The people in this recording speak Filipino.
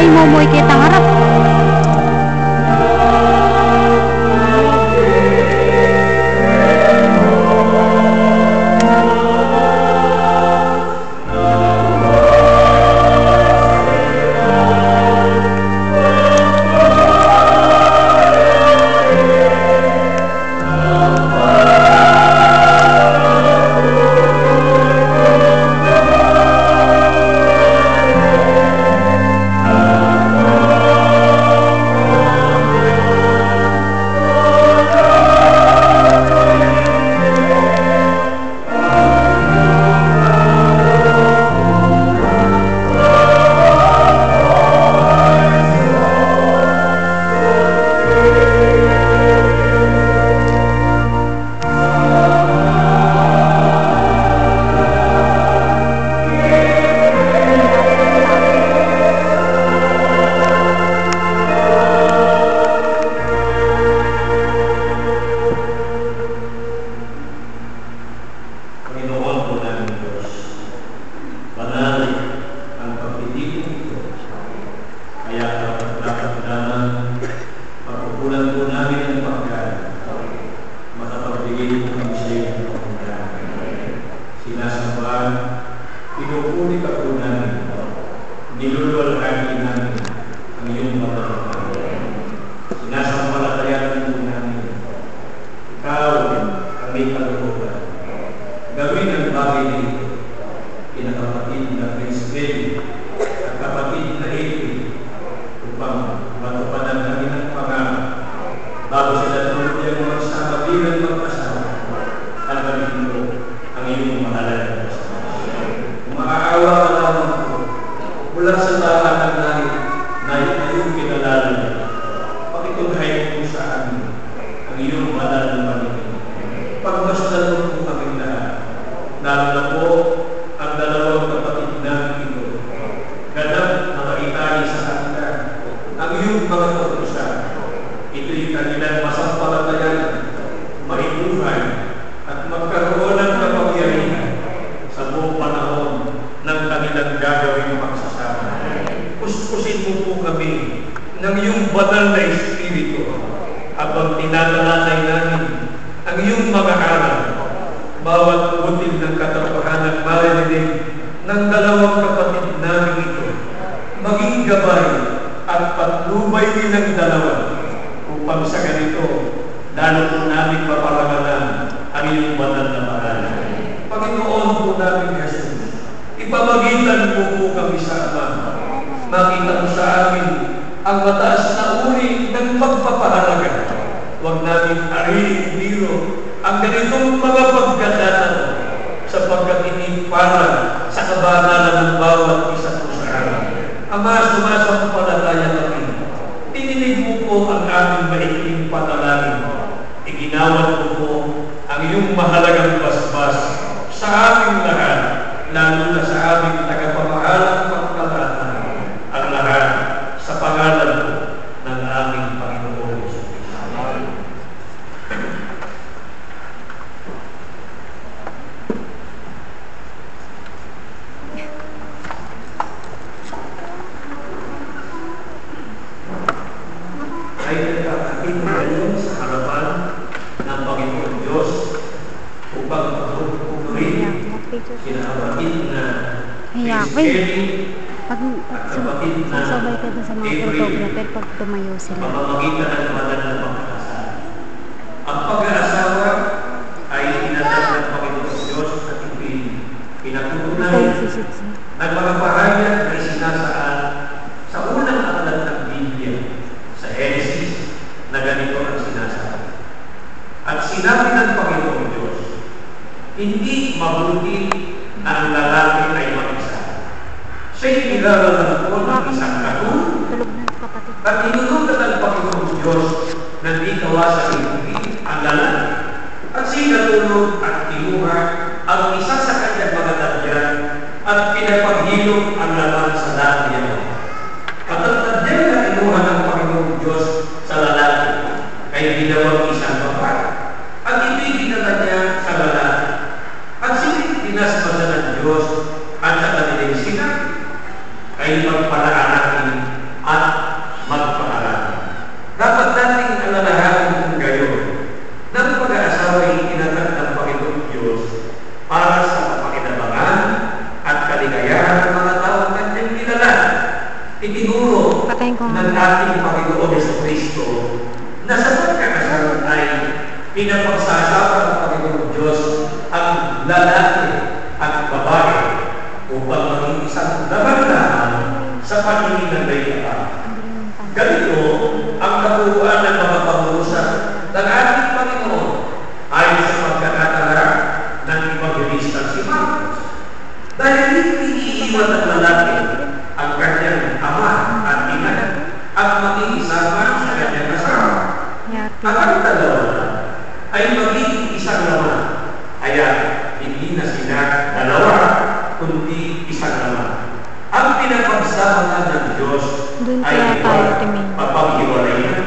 momoy kita harap. Sasabay ka dun sa mga photographer pag tumayo sila. Ang pag-aasawa ay tinatag ng Panginoon Diyos at pinatutunan nagpapahayag na isinasaan sa unang aklat ng Biblia sa Genesis na ganito ang sinasabi. At sinabi ng Panginoon Diyos, hindi mabuti na ang lalaki ay mag-isa. Siya'y nilalaman ko ng isang katulad at inutunan ng Panginoon Diyos na di gawa sa ibigin ang lalaki. At sinatulog at kinuha ang isa sa kanyang mga tadyan at pinapaghilom ang laman sa lalaki. At ang tadyan na kinuha ng Panginoon Diyos sa lalaki ay ginawang isang babae. At ito'y dinala niya sa lalaki. At sinipinasmasa ng Diyos at sa kanilang sinabi ay magpalaanakin Patayin ko ng ating Panginoon Yesu Kristo na sa pagkakasal ay pinapagsasawa ng Panginoon Diyos ang lalaki at babae upang maging isang laban-laban sa paningin ng Diyos. Ganito ang kabuuan ng mga pag-uusap ng ating Panginoon ayon sa pagkakatala ng Evangelista si Marcos. Dahil hindi iniiwan ng lalaki ang kanyang ama at ina at makikisama sa kanyang asawa. At ang dalawa ay magiging isang laman. Kaya hindi na sila dalawa, kundi isang laman. Ang pinapagsama ng Diyos ay paghiwalay ng